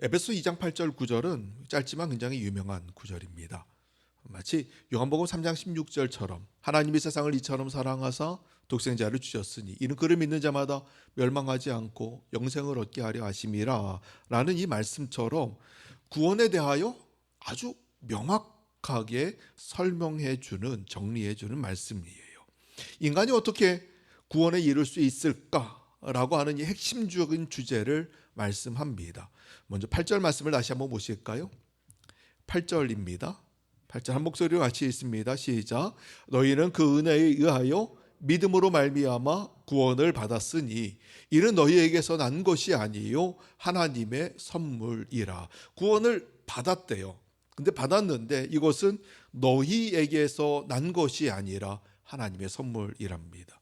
에베소 2장 8절 9절은 짧지만 굉장히 유명한 구절입니다. 마치 요한복음 3장 16절처럼 하나님이 세상을 이처럼 사랑하사 독생자를 주셨으니 이는 그를 믿는 자마다 멸망하지 않고 영생을 얻게 하려 하심이라 라는 이 말씀처럼 구원에 대하여 아주 명확하게 설명해 주는, 정리해 주는 말씀이에요. 인간이 어떻게 구원에 이를 수 있을까라고 하는 이 핵심적인 주제를 말씀합니다. 먼저 8절 말씀을 다시 한번 보실까요? 8절입니다. 8절 한 목소리로 같이 읽습니다. 시작. 너희는 그 은혜에 의하여 믿음으로 말미암아 구원을 받았으니 이는 너희에게서 난 것이 아니요 하나님의 선물이라. 구원을 받았대요. 근데 받았는데 이것은 너희에게서 난 것이 아니라 하나님의 선물이랍니다.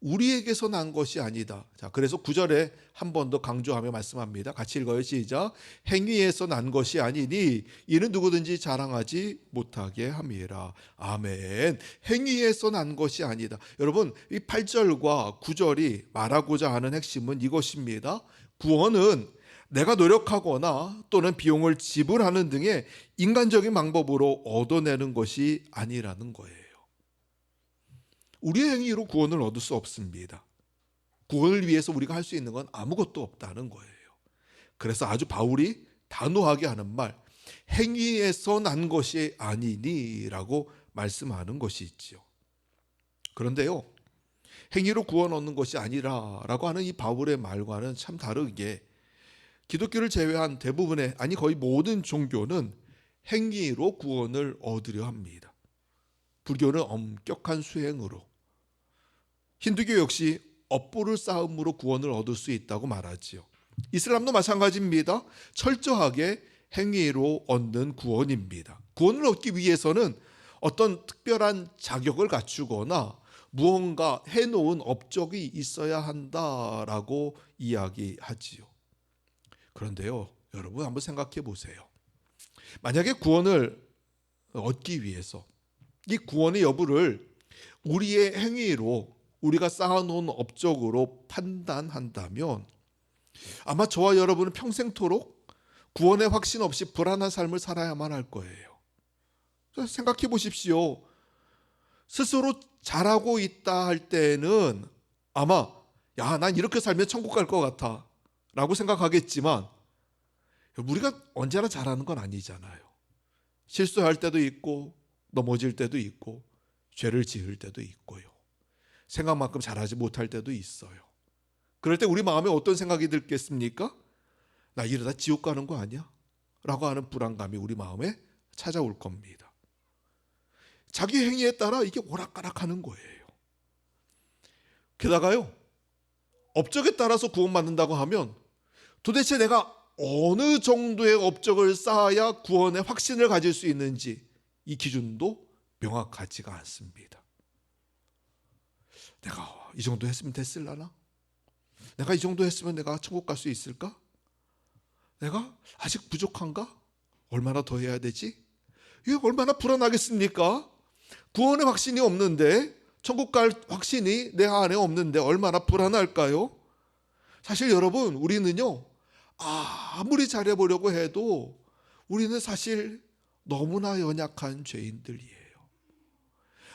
우리에게서 난 것이 아니다. 자, 그래서 9절에 한 번 더 강조하며 말씀합니다. 같이 읽어요. 시작. 행위에서 난 것이 아니니 이는 누구든지 자랑하지 못하게 함이라. 아멘. 행위에서 난 것이 아니다. 여러분, 이 8절과 9절이 말하고자 하는 핵심은 이것입니다. 구원은 내가 노력하거나 또는 비용을 지불하는 등의 인간적인 방법으로 얻어내는 것이 아니라는 거예요. 우리의 행위로 구원을 얻을 수 없습니다. 구원을 위해서 우리가 할 수 있는 건 아무것도 없다는 거예요. 그래서 아주 바울이 단호하게 하는 말, 행위에서 난 것이 아니니라고 말씀하는 것이 있지요. 그런데요, 행위로 구원 얻는 것이 아니라라고 하는 이 바울의 말과는 참 다르게 기독교를 제외한 대부분의, 아니 거의 모든 종교는 행위로 구원을 얻으려 합니다. 불교는 엄격한 수행으로, 힌두교 역시 업보를 쌓음으로 구원을 얻을 수 있다고 말하지요. 이슬람도 마찬가지입니다. 철저하게 행위로 얻는 구원입니다. 구원을 얻기 위해서는 어떤 특별한 자격을 갖추거나 무언가 해놓은 업적이 있어야 한다라고 이야기하지요. 그런데요, 여러분 한번 생각해 보세요. 만약에 구원을 얻기 위해서 이 구원의 여부를 우리의 행위로, 우리가 쌓아놓은 업적으로 판단한다면 아마 저와 여러분은 평생토록 구원의 확신 없이 불안한 삶을 살아야만 할 거예요. 생각해 보십시오. 스스로 잘하고 있다 할 때는 아마 난 이렇게 살면 천국 갈 것 같아 라고 생각하겠지만, 우리가 언제나 잘하는 건 아니잖아요. 실수할 때도 있고 넘어질 때도 있고 죄를 지을 때도 있고요. 생각만큼 잘하지 못할 때도 있어요. 그럴 때 우리 마음에 어떤 생각이 들겠습니까? 나 이러다 지옥 가는 거 아니야? 라고 하는 불안감이 우리 마음에 찾아올 겁니다. 자기 행위에 따라 이게 오락가락하는 거예요. 게다가요, 업적에 따라서 구원받는다고 하면 도대체 내가 어느 정도의 업적을 쌓아야 구원의 확신을 가질 수 있는지 이 기준도 명확하지가 않습니다. 내가 이 정도 했으면 됐을라나? 내가 이 정도 했으면 내가 천국 갈 수 있을까? 내가 아직 부족한가? 얼마나 더 해야 되지? 이게 얼마나 불안하겠습니까? 구원의 확신이 없는데, 천국 갈 확신이 내 안에 없는데 얼마나 불안할까요? 사실 여러분, 우리는요, 아무리 잘해보려고 해도 우리는 사실 너무나 연약한 죄인들이에요.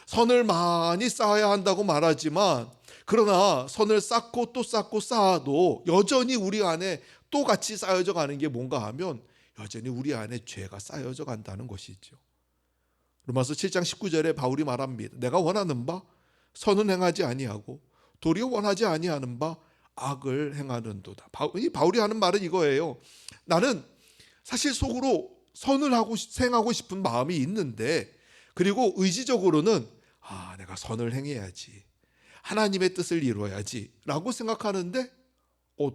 선을 많이 쌓아야 한다고 말하지만, 그러나 선을 쌓고 또 쌓고 쌓아도 여전히 우리 안에 또 같이 쌓여져 가는 게 뭔가 하면 여전히 우리 안에 죄가 쌓여져 간다는 것이죠. 로마서 7장 19절에 바울이 말합니다. 내가 원하는 바 선은 행하지 아니하고 도리어 원하지 아니하는 바 악을 행하는도다. 바울이 하는 말은 이거예요. 나는 사실 속으로 선을 행하고 싶은 마음이 있는데, 그리고 의지적으로는 내가 선을 행해야지, 하나님의 뜻을 이루어야지 라고 생각하는데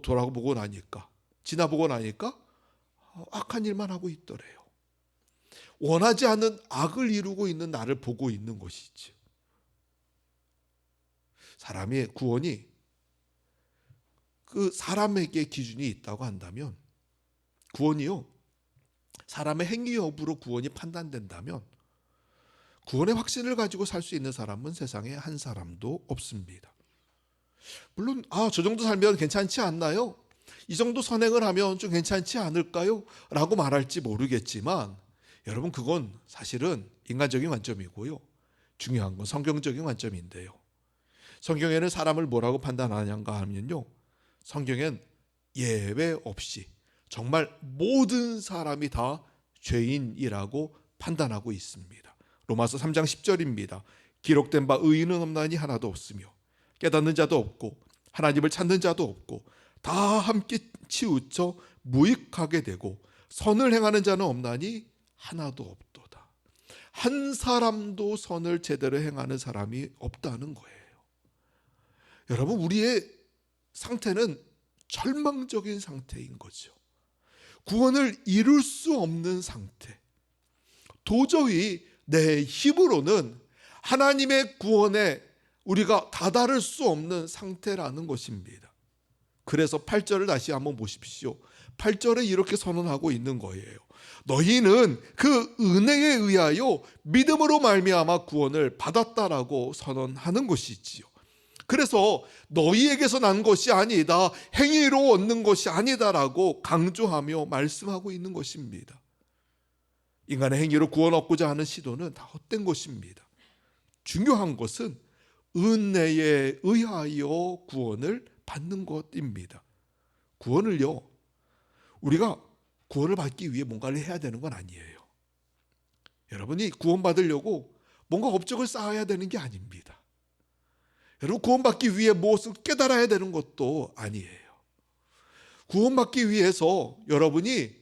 돌아보고 나니까, 지나보고 나니까 악한 일만 하고 있더래요. 원하지 않는 악을 이루고 있는 나를 보고 있는 것이지. 사람의 구원이 그 사람에게 기준이 있다고 한다면, 구원이요, 사람의 행위 여부로 구원이 판단된다면 구원의 확신을 가지고 살 수 있는 사람은 세상에 한 사람도 없습니다. 물론 저 정도 살면 괜찮지 않나요? 이 정도 선행을 하면 좀 괜찮지 않을까요? 라고 말할지 모르겠지만 여러분, 그건 사실은 인간적인 관점이고요. 중요한 건 성경적인 관점인데요. 성경에는 사람을 뭐라고 판단하는가 하면요, 성경엔 예외 없이 정말 모든 사람이 다 죄인이라고 판단하고 있습니다. 로마서 3장 10절입니다. 기록된 바 의인은 없나니 하나도 없으며 깨닫는 자도 없고 하나님을 찾는 자도 없고 다 함께 치우쳐 무익하게 되고 선을 행하는 자는 없나니 하나도 없도다. 한 사람도 선을 제대로 행하는 사람이 없다는 거예요. 여러분, 우리의 상태는 절망적인 상태인 거죠. 구원을 이룰 수 없는 상태. 도저히 내 힘으로는 하나님의 구원에 우리가 다다를 수 없는 상태라는 것입니다. 그래서 8절을 다시 한번 보십시오. 8절에 이렇게 선언하고 있는 거예요. 너희는 그 은혜에 의하여 믿음으로 말미암아 구원을 받았다라고 선언하는 것이지요. 그래서 너희에게서 난 것이 아니다, 행위로 얻는 것이 아니다라고 강조하며 말씀하고 있는 것입니다. 인간의 행위로 구원 얻고자 하는 시도는 다 헛된 것입니다. 중요한 것은 은혜에 의하여 구원을 받는 것입니다. 구원을요, 우리가 구원을 받기 위해 뭔가를 해야 되는 건 아니에요. 여러분이 구원받으려고 뭔가 업적을 쌓아야 되는 게 아닙니다. 여러분, 구원받기 위해 무엇을 깨달아야 되는 것도 아니에요. 구원받기 위해서 여러분이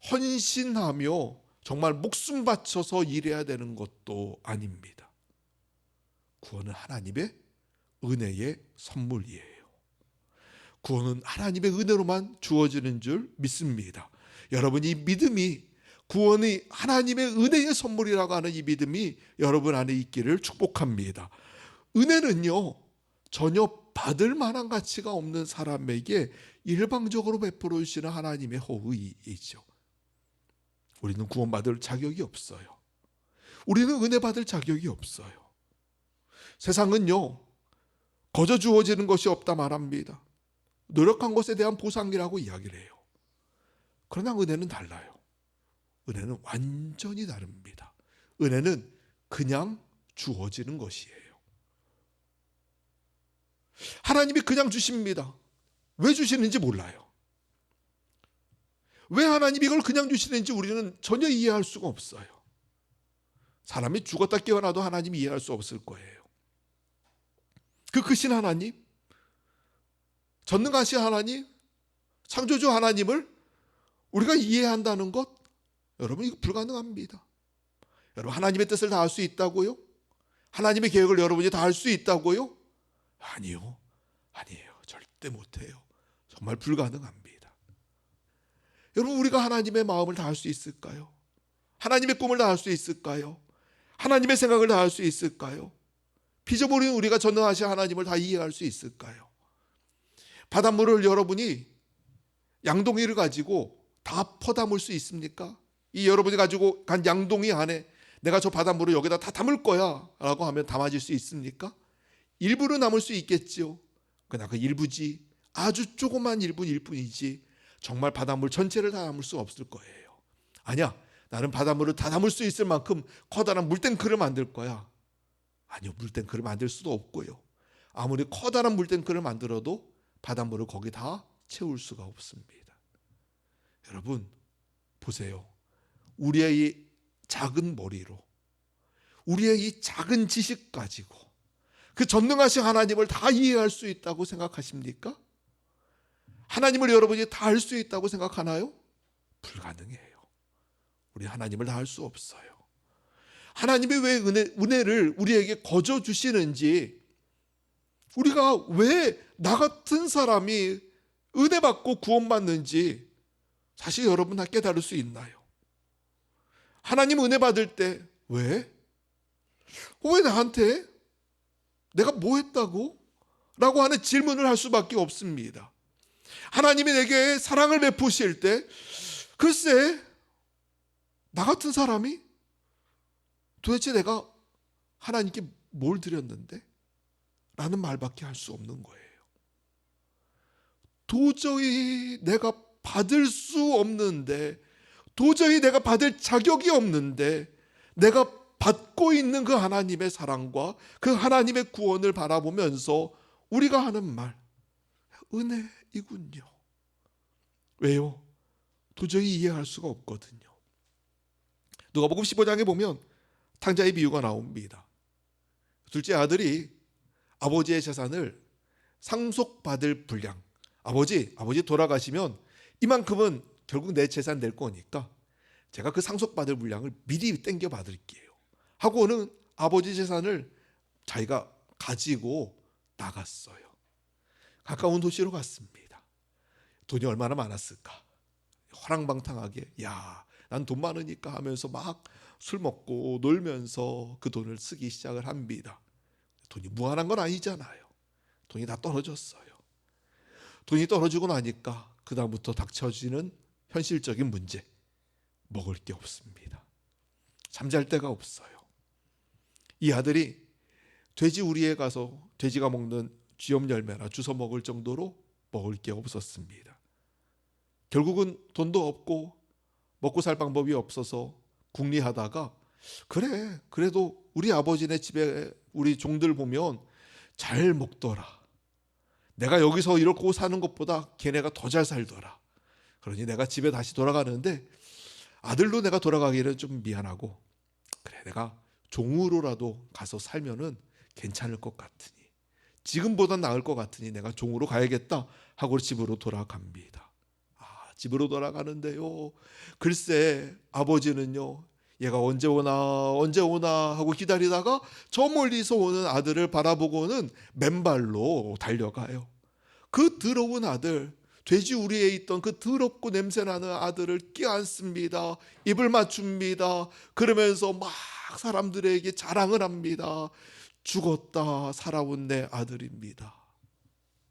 헌신하며 정말 목숨 바쳐서 일해야 되는 것도 아닙니다. 구원은 하나님의 은혜의 선물이에요. 구원은 하나님의 은혜로만 주어지는 줄 믿습니다. 여러분이 믿음이, 구원이 하나님의 은혜의 선물이라고 하는 이 믿음이 여러분 안에 있기를 축복합니다. 은혜는요, 전혀 받을 만한 가치가 없는 사람에게 일방적으로 베풀어 주시는 하나님의 호의이죠. 우리는 구원받을 자격이 없어요. 우리는 은혜 받을 자격이 없어요. 세상은요, 거저 주어지는 것이 없다 말합니다. 노력한 것에 대한 보상이라고 이야기를 해요. 그러나 은혜는 달라요. 은혜는 완전히 다릅니다. 은혜는 그냥 주어지는 것이에요. 하나님이 그냥 주십니다. 왜 주시는지 몰라요. 왜 하나님이 이걸 그냥 주시는지 우리는 전혀 이해할 수가 없어요. 사람이 죽었다 깨어나도 하나님이 이해할 수 없을 거예요. 그 크신 하나님, 전능하신 하나님, 창조주 하나님을 우리가 이해한다는 것, 여러분, 이거 불가능합니다. 여러분, 하나님의 뜻을 다 할 수 있다고요? 하나님의 계획을 여러분이 다 할 수 있다고요? 아니요. 아니에요. 절대 못해요. 정말 불가능합니다. 여러분, 우리가 하나님의 마음을 다 할 수 있을까요? 하나님의 꿈을 다 할 수 있을까요? 하나님의 생각을 다 할 수 있을까요? 빚어버린 우리가 전능하신 하나님을 다 이해할 수 있을까요? 바닷물을 여러분이 양동이를 가지고 다 퍼담을 수 있습니까? 이 여러분이 가지고 간 양동이 안에 내가 저 바닷물을 여기다 다 담을 거야 라고 하면 담아질 수 있습니까? 일부는 남을 수 있겠지요. 그러나 그 일부지, 아주 조그만 일부일 뿐이지 정말 바닷물 전체를 다 담을 수 없을 거예요. 아니야, 나는 바닷물을 다 담을 수 있을 만큼 커다란 물탱크를 만들 거야. 아니요, 물탱크를 만들 수도 없고요. 아무리 커다란 물탱크를 만들어도 바닷물을 거기 다 채울 수가 없습니다. 여러분, 보세요. 우리의 이 작은 머리로, 우리의 이 작은 지식 가지고 그 전능하신 하나님을 다 이해할 수 있다고 생각하십니까? 하나님을 여러분이 다 알 수 있다고 생각하나요? 불가능해요. 우리 하나님을 다 알 수 없어요. 하나님이 왜 은혜를 우리에게 거저 주시는지, 우리가 왜 나 같은 사람이 은혜 받고 구원받는지 사실 여러분 다 깨달을 수 있나요? 하나님 은혜 받을 때 왜? 왜 나한테? 내가 뭐 했다고? 라고 하는 질문을 할 수밖에 없습니다. 하나님이 내게 사랑을 베푸실 때 글쎄, 나 같은 사람이 도대체 내가 하나님께 뭘 드렸는데? 라는 말밖에 할 수 없는 거예요. 도저히 내가 받을 수 없는데, 도저히 내가 받을 자격이 없는데 내가 받고 있는 그 하나님의 사랑과 그 하나님의 구원을 바라보면서 우리가 하는 말, 은혜이군요. 왜요? 도저히 이해할 수가 없거든요. 누가복음 15장에 보면 탕자의 비유가 나옵니다. 둘째 아들이 아버지의 재산을 상속받을 분량, 아버지 돌아가시면 이만큼은 결국 내 재산 낼 거니까 제가 그 상속받을 분량을 미리 땡겨 받을게요 하고는 아버지 재산을 자기가 가지고 나갔어요. 가까운 도시로 갔습니다. 돈이 얼마나 많았을까? 허랑방탕하게, 난 돈 많으니까 하면서 막 술 먹고 놀면서 그 돈을 쓰기 시작을 합니다. 돈이 무한한 건 아니잖아요. 돈이 다 떨어졌어요. 돈이 떨어지고 나니까 그 다음부터 닥쳐지는 현실적인 문제, 먹을 게 없습니다. 잠잘 데가 없어요. 이 아들이 돼지 우리에 가서 돼지가 먹는 쥐염 열매나 주워 먹을 정도로 먹을 게 없었습니다. 결국은 돈도 없고 먹고 살 방법이 없어서 궁리하다가, 그래도 우리 아버지네 집에 우리 종들 보면 잘 먹더라. 내가 여기서 이렇게 사는 것보다 걔네가 더 잘 살더라. 그러니 내가 집에 다시 돌아가는데 아들로 내가 돌아가기는 좀 미안하고, 내가 종으로라도 가서 살면은 괜찮을 것 같으니, 지금보단 나을 것 같으니 내가 종으로 가야겠다 하고 집으로 돌아갑니다. 집으로 돌아가는데요, 글쎄 아버지는요, 얘가 언제 오나 하고 기다리다가 저 멀리서 오는 아들을 바라보고는 맨발로 달려가요. 그 더러운 아들, 돼지 우리에 있던 그 더럽고 냄새나는 아들을 껴안습니다. 입을 맞춥니다. 그러면서 막 사람들에게 자랑을 합니다. 죽었다 살아온 내 아들입니다.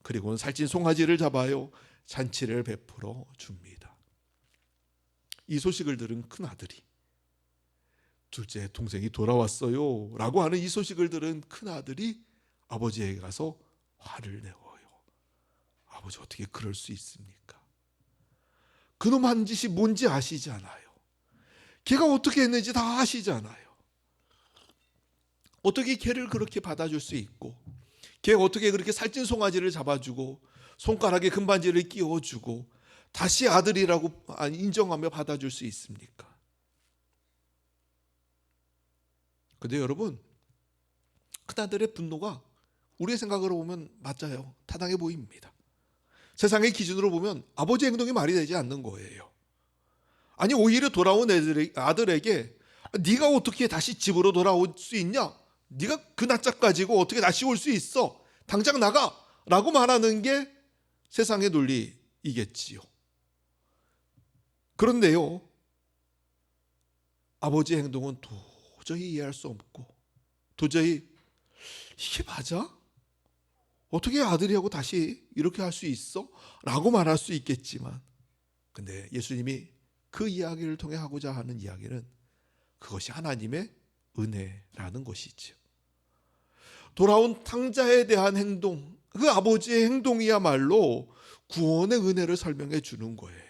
그리고는 살찐 송아지를 잡아요, 잔치를 베풀어 줍니다. 이 소식을 들은 큰 아들이, 둘째 동생이 돌아왔어요 라고 하는 이 소식을 들은 큰 아들이 아버지에게 가서 화를 내어요. 아버지 어떻게 그럴 수 있습니까? 그놈 한 짓이 뭔지 아시잖아요. 걔가 어떻게 했는지 다 아시잖아요. 어떻게 걔를 그렇게 받아줄 수 있고, 걔 어떻게 그렇게 살찐 송아지를 잡아주고 손가락에 금반지를 끼워주고 다시 아들이라고 인정하며 받아줄 수 있습니까? 근데 여러분, 큰아들의 분노가 우리의 생각으로 보면 맞아요. 타당해 보입니다. 세상의 기준으로 보면 아버지의 행동이 말이 되지 않는 거예요. 아니, 오히려 돌아온 아들에게 네가 어떻게 다시 집으로 돌아올 수 있냐? 네가 그 낯짝 가지고 어떻게 다시 올 수 있어? 당장 나가! 라고 말하는 게 세상의 논리이겠지요. 그런데요, 아버지의 행동은 도저히 이해할 수 없고, 도저히 이게 맞아? 어떻게 아들이하고 다시 이렇게 할 수 있어? 라고 말할 수 있겠지만, 근데 예수님이 그 이야기를 통해 하고자 하는 이야기는 그것이 하나님의 은혜라는 것이죠. 돌아온 탕자에 대한 행동, 그 아버지의 행동이야말로 구원의 은혜를 설명해 주는 거예요.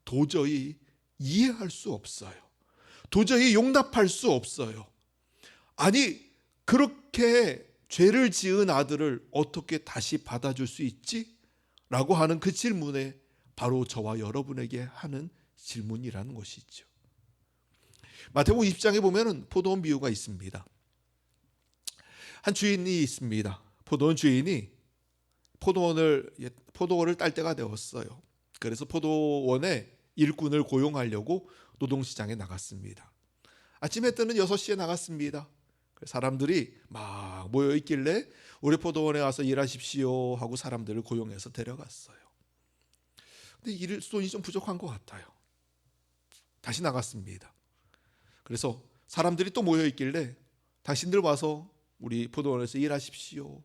도저히 이해할 수 없어요. 도저히 용납할 수 없어요. 아니, 그렇게 죄를 지은 아들을 어떻게 다시 받아줄 수 있지? 라고 하는 그 질문에 바로 저와 여러분에게 하는 질문이라는 것이죠. 마태복음 20장에 보면 포도원 비유가 있습니다. 한 주인이 있습니다. 포도원 주인이 포도원을 딸 때가 되었어요. 그래서 포도원에 일꾼을 고용하려고 노동시장에 나갔습니다. 아침 해 뜨는 6시에 나갔습니다. 사람들이 막 모여 있길래 우리 포도원에 와서 일하십시오 하고 사람들을 고용해서 데려갔어요. 근데 일 돈이 좀 부족한 것 같아요. 다시 나갔습니다. 그래서 사람들이 또 모여 있길래 당신들 와서 우리 포도원에서 일하십시오.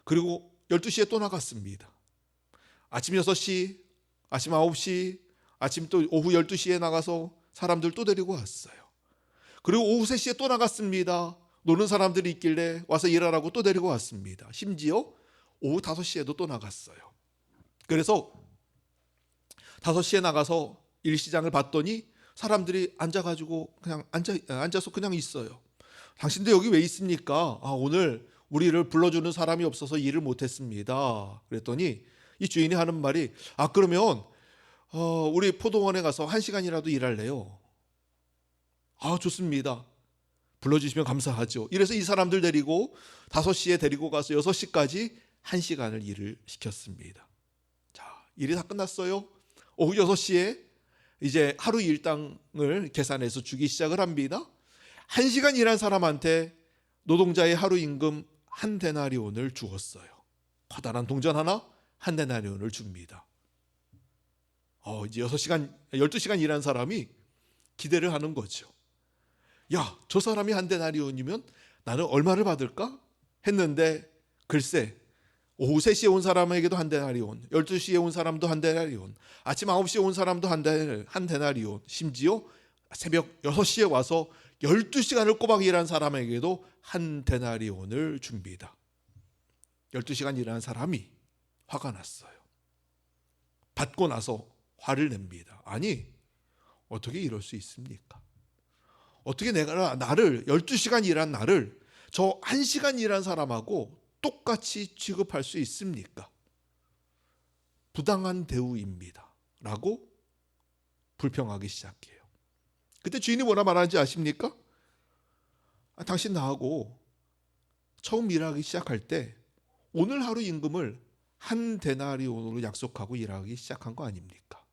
그리고 12시에 또 나갔습니다. 아침 6시, 아침 9시, 아침 또 오후 12시에 나가서 사람들 또 데리고 왔어요. 그리고 오후 3시에 또 나갔습니다. 노는 사람들이 있길래 와서 일하라고 또 데리고 왔습니다. 심지어 오후 5시에도 또 나갔어요. 그래서 5시에 나가서 일시장을 봤더니 사람들이 앉아가지고 그냥 앉아서 그냥 있어요. 당신도 여기 왜 있습니까? 오늘 우리를 불러주는 사람이 없어서 일을 못했습니다. 그랬더니 이 주인이 하는 말이 그러면 우리 포도원에 가서 1시간이라도 일할래요. 좋습니다. 불러주시면 감사하죠. 이래서 이 사람들 데리고 5시에 데리고 가서 6시까지 1시간을 일을 시켰습니다. 자, 일이 다 끝났어요. 오후 6시에 이제 하루 일당을 계산해서 주기 시작을 합니다. 1시간 일한 사람한테 노동자의 하루 임금 1데나리온을 주었어요. 커다란 동전 하나 1데나리온을 줍니다. 이제 12시간 일한 사람이 기대를 하는 거죠. 야, 저 사람이 1데나리온이면 나는 얼마를 받을까? 했는데 글쎄, 오후 3시에 온 사람에게도 1데나리온, 12시에 온 사람도 1데나리온, 아침 9시에 온 사람도 1데나리온, 심지어 새벽 6시에 와서 12시간을 꼬박 일한 사람에게도 1데나리온을 줍니다. 12시간 일한 사람이 화가 났어요. 받고 나서 화를 냅니다. 아니, 어떻게 이럴 수 있습니까? 어떻게 내가 나를 12시간 일한 나를 저 1시간 일한 사람하고 똑같이 취급할 수 있습니까? 부당한 대우입니다. 라고 불평하기 시작해요. 그때 주인이 뭐라 말하는지 아십니까? 당신 나하고 처음 일하기 시작할 때 오늘 하루 임금을 1데나리온으로 약속하고 일하기 시작한 거 아닙니까?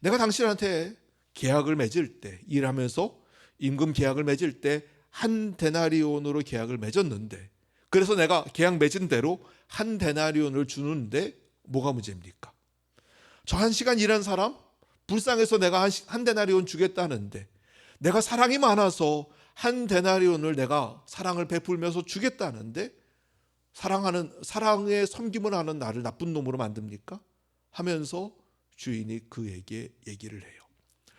내가 당신한테 계약을 맺을 때, 일하면서 임금 계약을 맺을 때 1데나리온으로 계약을 맺었는데, 그래서 내가 계약 맺은 대로 1데나리온을 주는데 뭐가 문제입니까? 저 1시간 일한 사람 불쌍해서 내가 1데나리온 주겠다는데, 내가 사랑이 많아서 1데나리온을 내가 사랑을 베풀면서 주겠다는데 사랑에 섬김을 하는 나를 나쁜 놈으로 만듭니까? 하면서 주인이 그에게 얘기를 해요.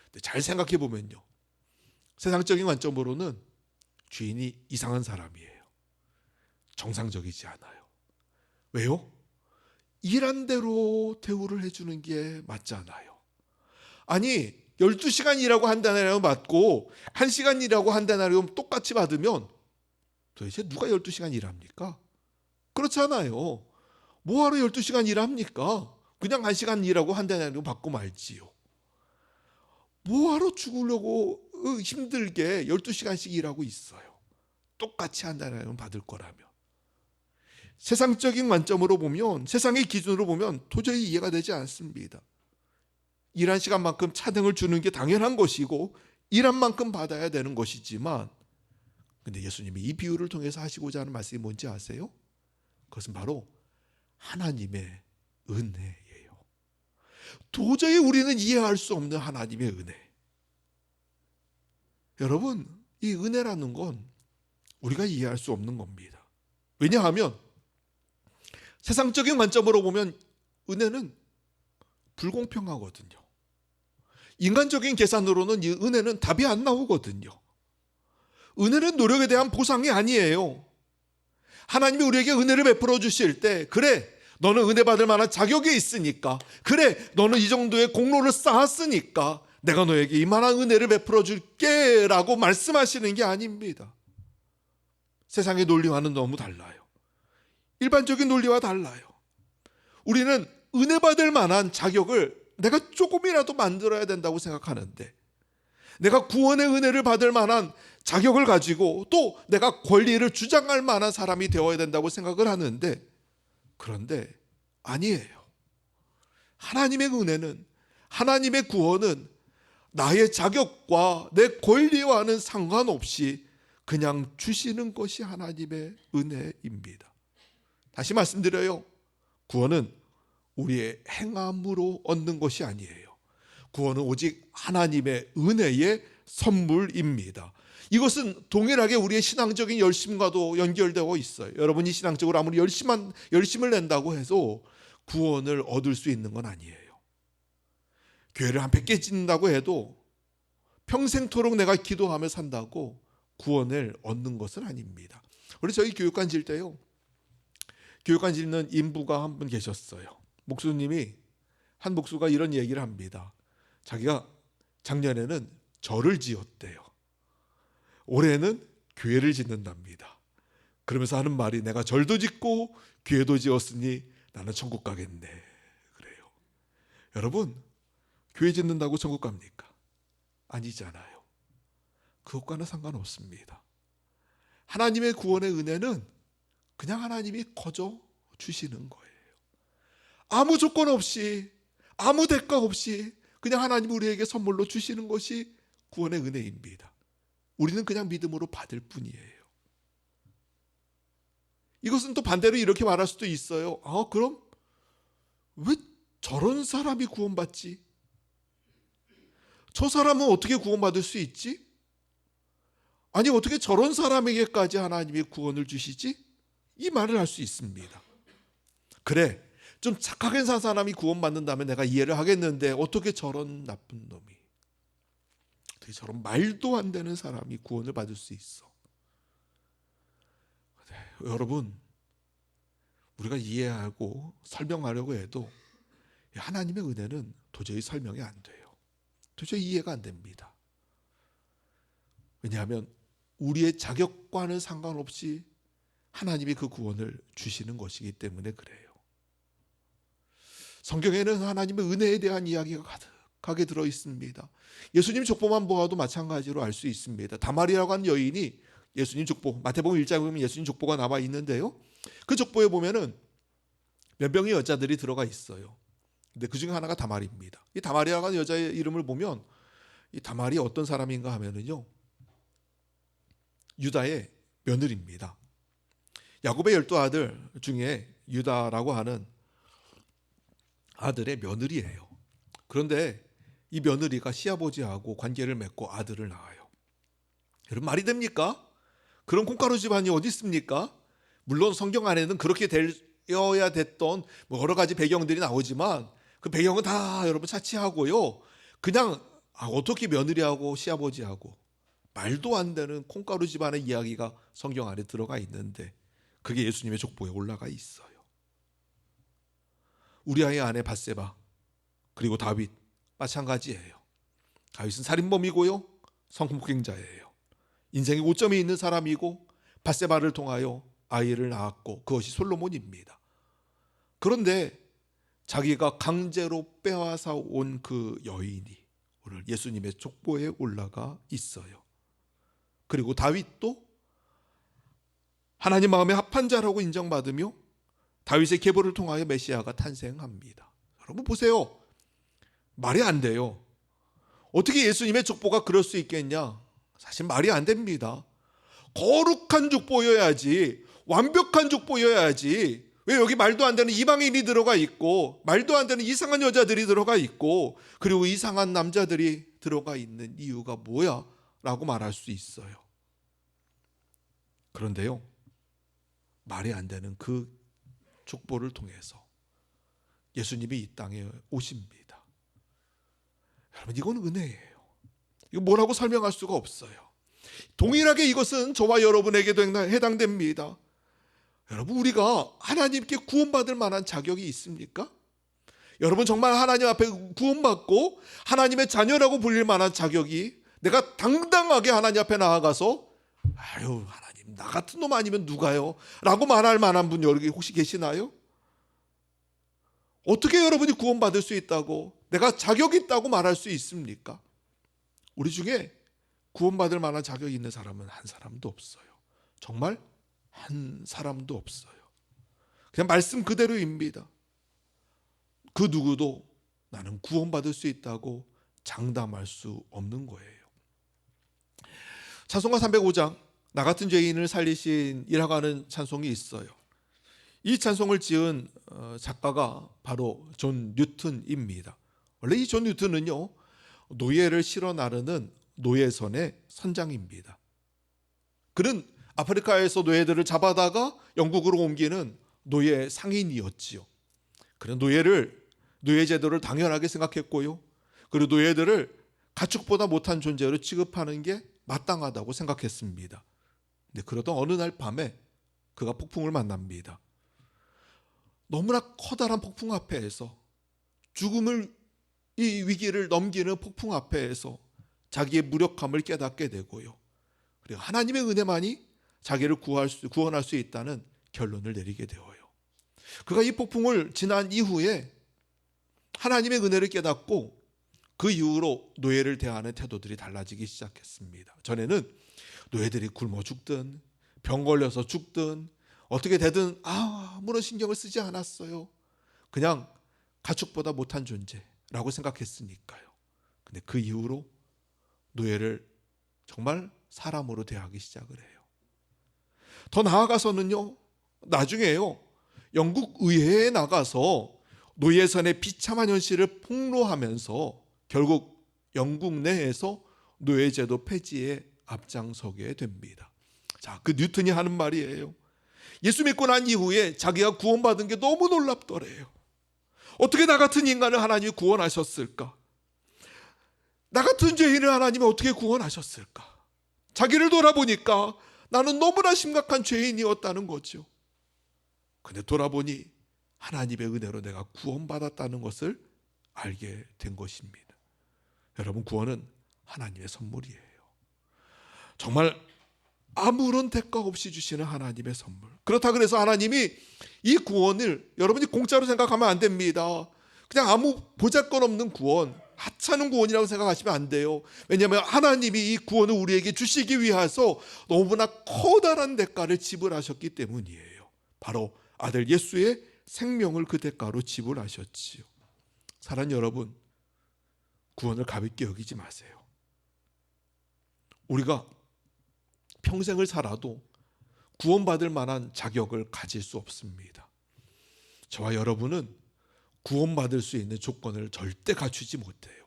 근데 잘 생각해 보면요, 세상적인 관점으로는 주인이 이상한 사람이에요. 정상적이지 않아요. 왜요? 일한 대로 대우를 해주는 게 맞잖아요. 아니, 12시간 일하고 1데나리온 받고 1시간 일하고 1데나리온 똑같이 받으면 도대체 누가 12시간 일합니까? 그렇잖아요. 뭐하러 12시간 일합니까? 그냥 1시간 일하고 1데나리온 받고 말지요. 뭐하러 죽으려고 힘들게 12시간씩 일하고 있어요. 똑같이 1데나리온 받을 거라면. 세상적인 관점으로 보면, 세상의 기준으로 보면 도저히 이해가 되지 않습니다. 일한 시간만큼 차등을 주는 게 당연한 것이고 일한 만큼 받아야 되는 것이지만, 근데 예수님이 이 비유를 통해서 하시고자 하는 말씀이 뭔지 아세요? 그것은 바로 하나님의 은혜예요. 도저히 우리는 이해할 수 없는 하나님의 은혜. 여러분, 이 은혜라는 건 우리가 이해할 수 없는 겁니다. 왜냐하면 세상적인 관점으로 보면 은혜는 불공평하거든요. 인간적인 계산으로는 이 은혜는 답이 안 나오거든요. 은혜는 노력에 대한 보상이 아니에요. 하나님이 우리에게 은혜를 베풀어 주실 때, 그래, 너는 은혜 받을 만한 자격이 있으니까, 그래, 너는 이 정도의 공로를 쌓았으니까 내가 너에게 이만한 은혜를 베풀어 줄게 라고 말씀하시는 게 아닙니다. 세상의 논리와는 너무 달라요. 일반적인 논리와 달라요. 우리는 은혜 받을 만한 자격을 내가 조금이라도 만들어야 된다고 생각하는데, 내가 구원의 은혜를 받을 만한 자격을 가지고 또 내가 권리를 주장할 만한 사람이 되어야 된다고 생각을 하는데, 그런데 아니에요. 하나님의 은혜는, 하나님의 구원은 나의 자격과 내 권리와는 상관없이 그냥 주시는 것이 하나님의 은혜입니다. 다시 말씀드려요. 구원은 우리의 행함으로 얻는 것이 아니에요. 구원은 오직 하나님의 은혜의 선물입니다. 이것은 동일하게 우리의 신앙적인 열심과도 연결되어 있어요. 여러분이 신앙적으로 아무리 열심을 낸다고 해서 구원을 얻을 수 있는 건 아니에요. 교회를 한 100개 짓는다고 해도 평생토록 내가 기도하며 산다고 구원을 얻는 것은 아닙니다. 우리 저희 교육관 질 때요, 교육관 짓는 인부가 한 분 계셨어요. 목수님이 한 목수가 이런 얘기를 합니다. 자기가 작년에는 절을 지었대요. 올해는 교회를 짓는답니다. 그러면서 하는 말이 내가 절도 짓고 교회도 지었으니 나는 천국 가겠네. 그래요. 여러분, 교회 짓는다고 천국 갑니까? 아니잖아요. 그것과는 상관없습니다. 하나님의 구원의 은혜는 그냥 하나님이 거저 주시는 거예요. 아무 조건 없이, 아무 대가 없이 그냥 하나님 우리에게 선물로 주시는 것이 구원의 은혜입니다. 우리는 그냥 믿음으로 받을 뿐이에요. 이것은 또 반대로 이렇게 말할 수도 있어요. 그럼 왜 저런 사람이 구원받지? 저 사람은 어떻게 구원받을 수 있지? 아니, 어떻게 저런 사람에게까지 하나님이 구원을 주시지? 이 말을 할 수 있습니다. 그래, 좀 착하게 산 사람이 구원받는다면 내가 이해를 하겠는데 어떻게 저런 나쁜 놈이, 어떻게 저런 말도 안 되는 사람이 구원을 받을 수 있어? 여러분, 우리가 이해하고 설명하려고 해도 하나님의 은혜는 도저히 설명이 안 돼요. 도저히 이해가 안 됩니다. 왜냐하면 우리의 자격과는 상관없이 하나님이 그 구원을 주시는 것이기 때문에 그래요. 성경에는 하나님의 은혜에 대한 이야기가 가득하게 들어 있습니다. 예수님 족보만 보아도 마찬가지로 알 수 있습니다. 다말이라고 하는 여인이 예수님 족보, 마태복음 1장에 보면 예수님 족보가 나와 있는데요, 그 족보에 보면은 몇 명의 여자들이 들어가 있어요. 근데 그 중에 하나가 다말입니다. 이 다말이라고 하는 여자의 이름을 보면 이 다말이 어떤 사람인가 하면은요, 유다의 며느리입니다. 야곱의 12아들 중에 유다라고 하는 아들의 며느리예요. 그런데 이 며느리가 시아버지하고 관계를 맺고 아들을 낳아요. 여러분, 말이 됩니까? 그런 콩가루 집안이 어디 있습니까? 물론 성경 안에는 그렇게 되어야 됐던 여러 가지 배경들이 나오지만 그 배경은 다 여러분 차치하고요, 그냥 어떻게 며느리하고 시아버지하고 말도 안 되는 콩가루 집안의 이야기가 성경 안에 들어가 있는데 그게 예수님의 족보에 올라가 있어요. 우리아의 아내 밧세바, 그리고 다윗 마찬가지예요. 다윗은 살인범이고요, 성폭행자예요. 인생의 고점이 있는 사람이고 밧세바를 통하여 아이를 낳았고 그것이 솔로몬입니다. 그런데 자기가 강제로 빼앗아 온 그 여인이 오늘 예수님의 족보에 올라가 있어요. 그리고 다윗도 하나님 마음에 합한 자라고 인정받으며 다윗의 계보를 통하여 메시아가 탄생합니다. 여러분 보세요. 말이 안 돼요. 어떻게 예수님의 족보가 그럴 수 있겠냐? 사실 말이 안 됩니다. 거룩한 족보여야지, 완벽한 족보여야지. 왜 여기 말도 안 되는 이방인이 들어가 있고 말도 안 되는 이상한 여자들이 들어가 있고 그리고 이상한 남자들이 들어가 있는 이유가 뭐야? 라고 말할 수 있어요. 그런데요, 말이 안 되는 그 족보를 통해서 예수님이 이 땅에 오십니다. 여러분, 이건 은혜예요. 이거 뭐라고 설명할 수가 없어요. 동일하게 이것은 저와 여러분에게도 해당됩니다. 여러분, 우리가 하나님께 구원받을 만한 자격이 있습니까? 여러분, 정말 하나님 앞에 구원받고 하나님의 자녀라고 불릴 만한 자격이, 내가 당당하게 하나님 앞에 나아가서 아유 하나님, 나 같은 놈 아니면 누가요? 라고 말할 만한 분 여기 혹시 계시나요? 어떻게 여러분이 구원받을 수 있다고, 내가 자격이 있다고 말할 수 있습니까? 우리 중에 구원받을 만한 자격이 있는 사람은 한 사람도 없어요. 정말 한 사람도 없어요. 그냥 말씀 그대로입니다. 그 누구도 나는 구원받을 수 있다고 장담할 수 없는 거예요. 찬송가 305장, 나 같은 죄인을 살리신 이라고 하는 찬송이 있어요. 이 찬송을 지은 작가가 바로 존 뉴턴입니다. 원래 이 존 뉴턴은요, 노예를 실어 나르는 노예선의 선장입니다. 그는 아프리카에서 노예들을 잡아다가 영국으로 옮기는 노예 상인이었지요. 그는 노예 제도를 당연하게 생각했고요, 그리고 노예들을 가축보다 못한 존재로 취급하는 게 마땅하다고 생각했습니다. 근데 그러던 어느 날 밤에 그가 폭풍을 만납니다. 너무나 커다란 폭풍 앞에서 죽음을 이 위기를 넘기는 폭풍 앞에서 자기의 무력함을 깨닫게 되고요. 그리고 하나님의 은혜만이 자기를 구원할 수 있다는 결론을 내리게 되어요. 그가 이 폭풍을 지난 이후에 하나님의 은혜를 깨닫고 그 이후로 노예를 대하는 태도들이 달라지기 시작했습니다. 전에는 노예들이 굶어 죽든 병 걸려서 죽든 어떻게 되든 아무런 신경을 쓰지 않았어요. 그냥 가축보다 못한 존재라고 생각했으니까요. 근데 그 이후로 노예를 정말 사람으로 대하기 시작을 해요. 더 나아가서는요, 나중에요, 영국 의회에 나가서 노예선의 비참한 현실을 폭로하면서 결국 영국 내에서 노예제도 폐지에 앞장서게 됩니다. 자, 그 뉴턴이 하는 말이에요. 예수 믿고 난 이후에 자기가 구원받은 게 너무 놀랍더래요. 어떻게 나 같은 인간을 하나님이 구원하셨을까? 나 같은 죄인을 하나님이 어떻게 구원하셨을까? 자기를 돌아보니까 나는 너무나 심각한 죄인이었다는 거죠. 근데 돌아보니 하나님의 은혜로 내가 구원받았다는 것을 알게 된 것입니다. 여러분, 구원은 하나님의 선물이에요. 정말 아무런 대가 없이 주시는 하나님의 선물. 그렇다 그래서 하나님이 이 구원을 여러분이 공짜로 생각하면 안 됩니다. 그냥 아무 보잘것없는 구원, 하찮은 구원이라고 생각하시면 안 돼요. 왜냐하면 하나님이 이 구원을 우리에게 주시기 위해서 너무나 커다란 대가를 지불하셨기 때문이에요. 바로 아들 예수의 생명을 그 대가로 지불하셨지요. 사랑하는 여러분, 구원을 가볍게 여기지 마세요. 우리가 평생을 살아도 구원받을 만한 자격을 가질 수 없습니다. 저와 여러분은 구원받을 수 있는 조건을 절대 갖추지 못해요.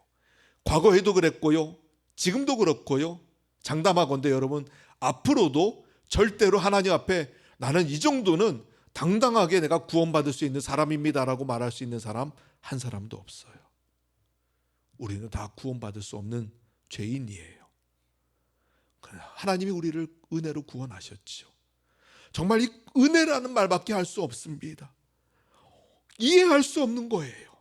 과거에도 그랬고요, 지금도 그렇고요, 장담하건대 여러분 앞으로도 절대로 하나님 앞에 나는 이 정도는 당당하게 내가 구원받을 수 있는 사람입니다라고 말할 수 있는 사람 한 사람도 없어요. 우리는 다 구원받을 수 없는 죄인이에요. 하나님이 우리를 은혜로 구원하셨죠. 정말 이 은혜라는 말밖에 할 수 없습니다. 이해할 수 없는 거예요.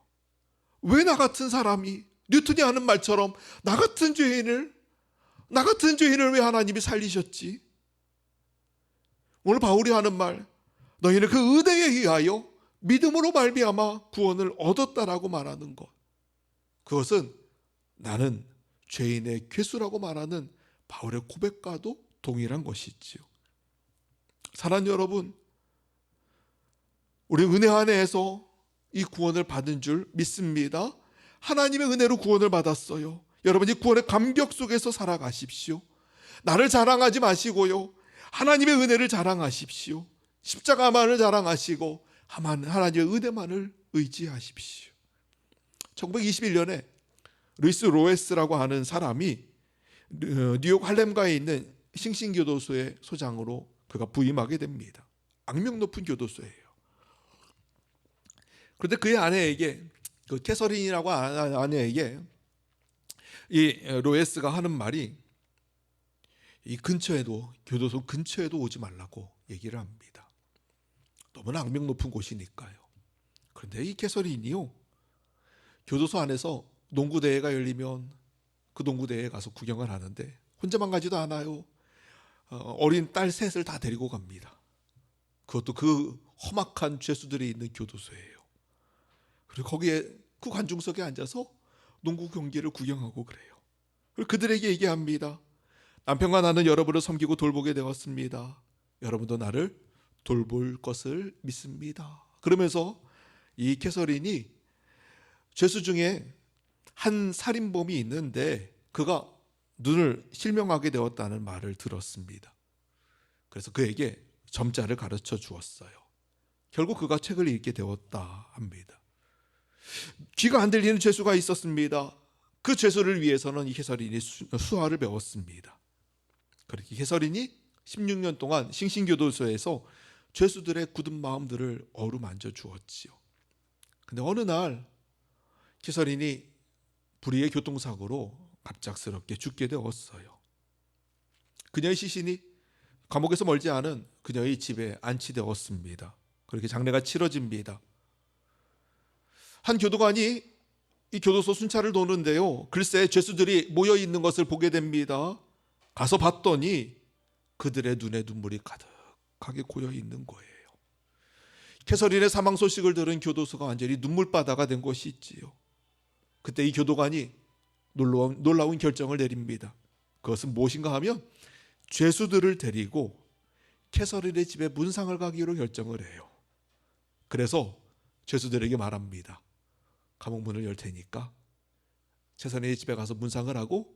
왜 나 같은 사람이, 뉴턴이 하는 말처럼 나 같은 죄인을 왜 하나님이 살리셨지? 오늘 바울이 하는 말, 너희는 그 은혜에 의하여 믿음으로 말미암아 구원을 얻었다라고 말하는 것, 그것은 나는 죄인의 괴수라고 말하는 바울의 고백과도 동일한 것이지요. 사랑하는 여러분, 우리 은혜 안에서 이 구원을 받은 줄 믿습니다. 하나님의 은혜로 구원을 받았어요. 여러분이 구원의 감격 속에서 살아가십시오. 나를 자랑하지 마시고요, 하나님의 은혜를 자랑하십시오. 십자가만을 자랑하시고 하나님의 은혜만을 의지하십시오. 1921년에 루이스 로에스라고 하는 사람이 뉴욕 할렘가에 있는 싱싱교도소의 소장으로 그가 부임하게 됩니다. 악명 높은 교도소예요. 그런데 그의 아내에게, 그 캐서린이라고 하는 아내에게 이 로에스가 하는 말이, 이 근처에도, 교도소 근처에도 오지 말라고 얘기를 합니다. 너무나 악명 높은 곳이니까요. 그런데 이 캐서린이요, 교도소 안에서 농구대회가 열리면 그 농구대회에 가서 구경을 하는데 혼자만 가지도 않아요. 어린 딸 셋을 다 데리고 갑니다. 그것도 그 험악한 죄수들이 있는 교도소예요. 그리고 거기에 그 관중석에 앉아서 농구 경기를 구경하고 그래요. 그리고 그들에게 얘기합니다. 남편과 나는 여러분을 섬기고 돌보게 되었습니다. 여러분도 나를 돌볼 것을 믿습니다. 그러면서 이 캐서린이 죄수 중에 한 살인범이 있는데 그가 눈을 실명하게 되었다는 말을 들었습니다. 그래서 그에게 점자를 가르쳐 주었어요. 결국 그가 책을 읽게 되었다 합니다. 귀가 안 들리는 죄수가 있었습니다. 그 죄수를 위해서는 이 캐서린이 수화를 배웠습니다. 그렇게 캐서린이 16년 동안 싱싱교도소에서 죄수들의 굳은 마음들을 어루만져 주었지요. 근데 어느 날 캐서린이 불의의 교통사고로 갑작스럽게 죽게 되었어요. 그녀의 시신이 감옥에서 멀지 않은 그녀의 집에 안치되었습니다. 그렇게 장례가 치러집니다. 한 교도관이 이 교도소 순찰을 도는데요, 글쎄 죄수들이 모여 있는 것을 보게 됩니다. 가서 봤더니 그들의 눈에 눈물이 가득하게 고여 있는 거예요. 캐서린의 사망 소식을 들은 교도소가 완전히 눈물바다가 된 것이 있지요. 그때 이 교도관이 놀라운 결정을 내립니다. 그것은 무엇인가 하면 죄수들을 데리고 캐서린의 집에 문상을 가기로 결정을 해요. 그래서 죄수들에게 말합니다. 감옥 문을 열 테니까 캐서린의 집에 가서 문상을 하고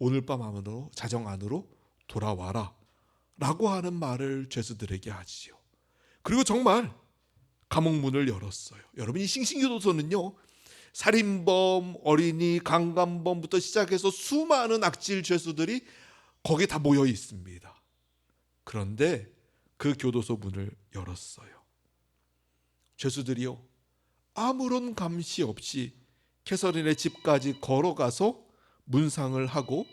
오늘 밤 안으로, 자정 안으로 돌아와라 라고 하는 말을 죄수들에게 하지요. 그리고 정말 감옥 문을 열었어요. 여러분, 이 싱싱교도소는요, 살인범, 어린이, 강간범부터 시작해서 수많은 악질 죄수들이 거기 다 모여 있습니다. 그런데 그 교도소 문을 열었어요. 죄수들이요, 아무런 감시 없이 캐서린의 집까지 걸어가서 문상을 하고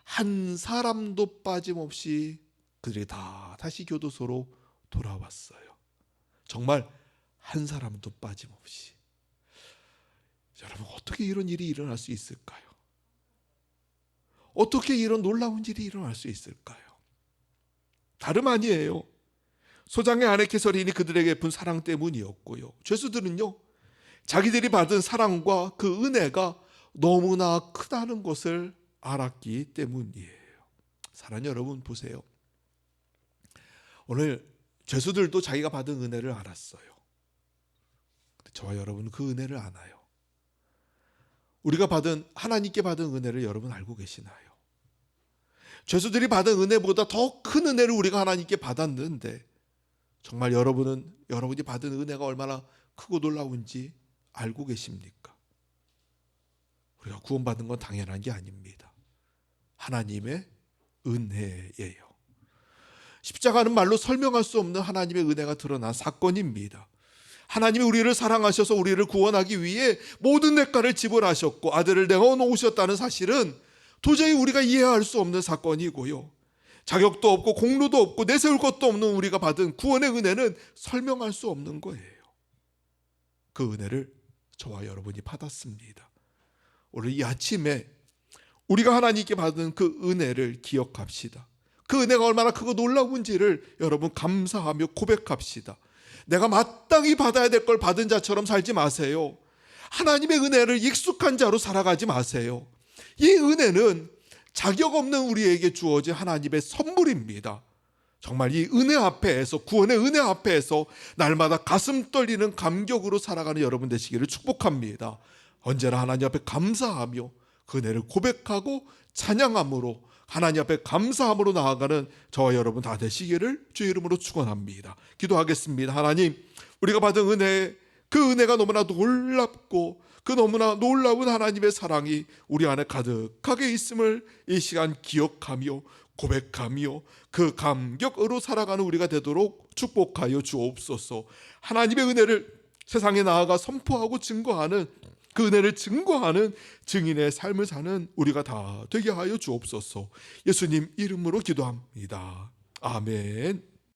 한 사람도 빠짐없이 그들이 다 다시 교도소로 돌아왔어요. 정말 한 사람도 빠짐없이. 여러분, 어떻게 이런 일이 일어날 수 있을까요? 어떻게 이런 놀라운 일이 일어날 수 있을까요? 다름 아니에요. 소장의 아내 캐서린이 그들에게 베푼 사랑 때문이었고요. 죄수들은요, 자기들이 받은 사랑과 그 은혜가 너무나 크다는 것을 알았기 때문이에요. 사랑하는 여러분, 보세요. 오늘 죄수들도 자기가 받은 은혜를 알았어요. 근데 저와 여러분은 그 은혜를 아나요? 우리가 하나님께 받은 은혜를 여러분 알고 계시나요? 죄수들이 받은 은혜보다 더 큰 은혜를 우리가 하나님께 받았는데, 정말 여러분이 받은 은혜가 얼마나 크고 놀라운지 알고 계십니까? 우리가 구원받는 건 당연한 게 아닙니다. 하나님의 은혜예요. 십자가는 말로 설명할 수 없는 하나님의 은혜가 드러난 사건입니다. 하나님이 우리를 사랑하셔서 우리를 구원하기 위해 모든 대가를 지불하셨고 아들을 내어놓으셨다는 사실은 도저히 우리가 이해할 수 없는 사건이고요, 자격도 없고 공로도 없고 내세울 것도 없는 우리가 받은 구원의 은혜는 설명할 수 없는 거예요. 그 은혜를 저와 여러분이 받았습니다. 오늘 이 아침에 우리가 하나님께 받은 그 은혜를 기억합시다. 그 은혜가 얼마나 크고 놀라운지를 여러분 감사하며 고백합시다. 내가 마땅히 받아야 될 걸 받은 자처럼 살지 마세요. 하나님의 은혜를 익숙한 자로 살아가지 마세요. 이 은혜는 자격 없는 우리에게 주어진 하나님의 선물입니다. 정말 이 은혜 앞에서, 구원의 은혜 앞에서 날마다 가슴 떨리는 감격으로 살아가는 여러분 되시기를 축복합니다. 언제나 하나님 앞에 감사하며 그 은혜를 고백하고 찬양함으로 하나님 앞에 감사함으로 나아가는 저와 여러분 다 되시기를 주의 이름으로 축원합니다. 기도하겠습니다. 하나님, 우리가 받은 은혜, 그 은혜가 너무나 놀랍고 그 너무나 놀라운 하나님의 사랑이 우리 안에 가득하게 있음을 이 시간 기억하며 고백하며 그 감격으로 살아가는 우리가 되도록 축복하여 주옵소서. 하나님의 은혜를 세상에 나아가 선포하고 증거하는, 그 은혜를 증거하는 증인의 삶을 사는 우리가 다 되게 하여 주옵소서. 예수님 이름으로 기도합니다. 아멘.